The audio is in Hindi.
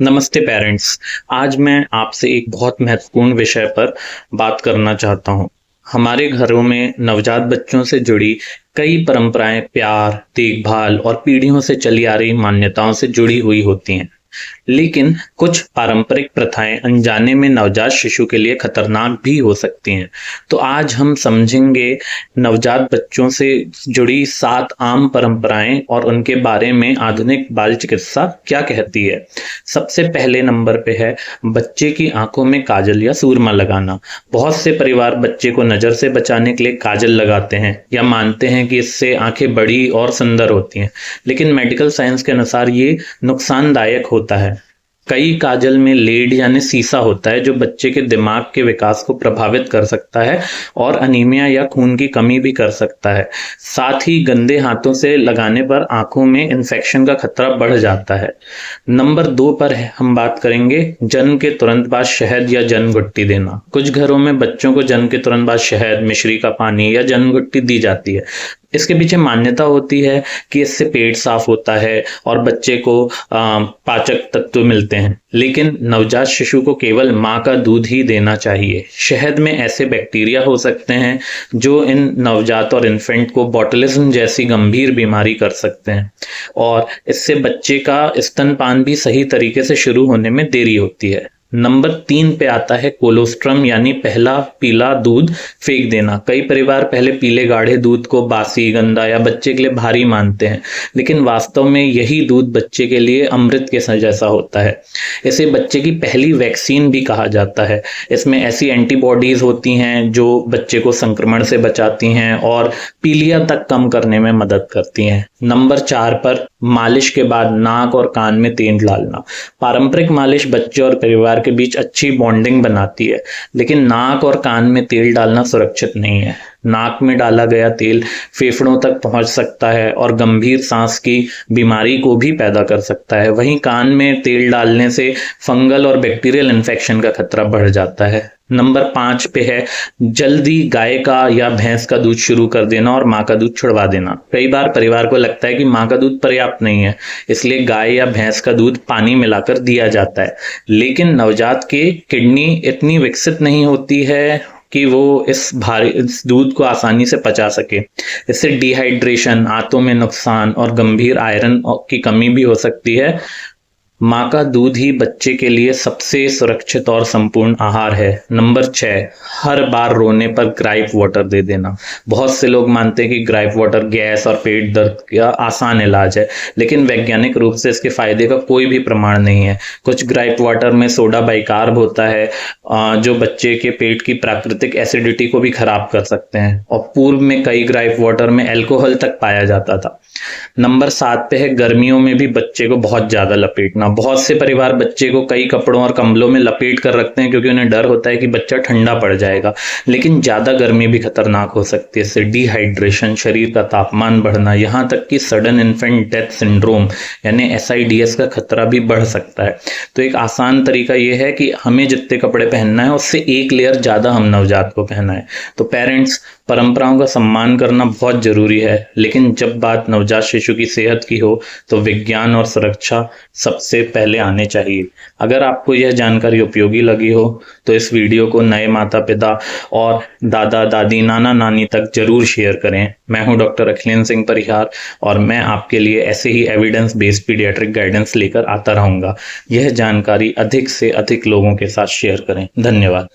नमस्ते पेरेंट्स। आज मैं आपसे एक बहुत महत्वपूर्ण विषय पर बात करना चाहता हूँ। हमारे घरों में नवजात बच्चों से जुड़ी कई परंपराएं प्यार, देखभाल और पीढ़ियों से चली आ रही मान्यताओं से जुड़ी हुई होती हैं। लेकिन कुछ पारंपरिक प्रथाएं अनजाने में नवजात शिशु के लिए खतरनाक भी हो सकती हैं। तो आज हम समझेंगे नवजात बच्चों से जुड़ी 7 आम परंपराएं और उनके बारे में आधुनिक बाल चिकित्सा क्या कहती है। सबसे पहले नंबर पे है बच्चे की आंखों में काजल या सूरमा लगाना। बहुत से परिवार बच्चे को नजर से बचाने के लिए काजल लगाते हैं या मानते हैं कि इससे आंखें बड़ी और सुंदर होती हैं, लेकिन मेडिकल साइंस के अनुसार ये नुकसानदायक होता है। कई काजल में लेड यानी सीसा होता है जो बच्चे के दिमाग के विकास को प्रभावित कर सकता है और अनीमिया या खून की कमी भी कर सकता है। साथ ही गंदे हाथों से लगाने पर आंखों में इन्फेक्शन का खतरा बढ़ जाता है। नंबर 2 पर हम बात करेंगे जन्म के तुरंत बाद शहद या जन्म गुट्टी देना। कुछ घरों में बच्चों को जन्म के तुरंत बाद शहद, मिश्री का पानी या जन्म गुट्टी दी जाती है। इसके पीछे मान्यता होती है कि इससे पेट साफ होता है और बच्चे को पाचक तत्व मिलते हैं। लेकिन नवजात शिशु को केवल माँ का दूध ही देना चाहिए। शहद में ऐसे बैक्टीरिया हो सकते हैं जो इन नवजात और इन्फेंट को बॉटुलिज्म जैसी गंभीर बीमारी कर सकते हैं और इससे बच्चे का स्तनपान भी सही तरीके से शुरू होने में देरी होती है। नंबर 3 पे आता है कोलोस्ट्रम यानी पहला पीला दूध फेंक देना। कई परिवार पहले पीले गाढ़े दूध को बासी, गंदा या बच्चे के लिए भारी मानते हैं, लेकिन वास्तव में यही दूध बच्चे के लिए अमृत के जैसा होता है। इसे बच्चे की पहली वैक्सीन भी कहा जाता है। इसमें ऐसी एंटीबॉडीज होती हैं जो बच्चे को संक्रमण से बचाती हैं और पीलिया तक कम करने में मदद करती हैं। नंबर 4 पर मालिश के बाद नाक और कान में तेल डालना। पारंपरिक मालिश बच्चे और परिवार के बीच अच्छी बॉन्डिंग बनाती है, लेकिन नाक और कान में तेल डालना सुरक्षित नहीं है। नाक में डाला गया तेल फेफड़ों तक पहुंच सकता है और गंभीर सांस की बीमारी को भी पैदा कर सकता है। वहीं कान में तेल डालने से फंगल और बैक्टीरियल इन्फेक्शन का खतरा बढ़ जाता है। नंबर 5 पे है जल्दी गाय का या भैंस का दूध शुरू कर देना और माँ का दूध छुड़वा देना। कई बार परिवार को लगता है कि माँ का दूध पर्याप्त नहीं है, इसलिए गाय या भैंस का दूध पानी मिलाकर दिया जाता है। लेकिन नवजात की किडनी इतनी विकसित नहीं होती है कि वो इस दूध को आसानी से पचा सके। इससे डिहाइड्रेशन, आंतों में नुकसान और गंभीर आयरन की कमी भी हो सकती है। माँ का दूध ही बच्चे के लिए सबसे सुरक्षित और संपूर्ण आहार है। नंबर 6, हर बार रोने पर ग्राइप वाटर दे देना। बहुत से लोग मानते हैं कि ग्राइप वाटर गैस और पेट दर्द का आसान इलाज है, लेकिन वैज्ञानिक रूप से इसके फायदे का कोई भी प्रमाण नहीं है। कुछ ग्राइप वाटर में सोडा बाइकार्ब होता है जो बच्चे के पेट की प्राकृतिक एसिडिटी को भी खराब कर सकते हैं, और पूर्व में कई ग्राइप वाटर में अल्कोहल तक पाया जाता था। नंबर 7 पे है गर्मियों में भी बच्चे को बहुत ज्यादा लपेटना। बहुत से परिवार बच्चे को कई कपड़ों और कंबलों में लपेट कर रखते हैं क्योंकि उन्हें डर होता है कि बच्चा ठंडा पड़ जाएगा, लेकिन ज्यादा गर्मी भी खतरनाक हो सकती है। इससे डिहाइड्रेशन, शरीर का तापमान बढ़ना, यहाँ तक कि सडन इन्फेंट डेथ सिंड्रोम यानी SIDS का खतरा भी बढ़ सकता है। तो एक आसान तरीका यह है कि हमें जितने कपड़े पहनना है उससे एक लेयर ज्यादा हम नवजात को पहनाएं। तो पेरेंट्स, परंपराओं का सम्मान करना बहुत जरूरी है, लेकिन जब बात नवजात शिशु की सेहत की हो तो विज्ञान और सुरक्षा सबसे पहले आने चाहिए। अगर आपको यह जानकारी उपयोगी लगी हो तो इस वीडियो को नए माता पिता और दादा दादी, नाना नानी तक जरूर शेयर करें। मैं हूं डॉक्टर अखिलेंद्र सिंह परिहार और मैं आपके लिए ऐसे ही एविडेंस बेस्ड पीडियाट्रिक गाइडेंस लेकर आता रहूंगा। यह जानकारी अधिक से अधिक लोगों के साथ शेयर करें। धन्यवाद।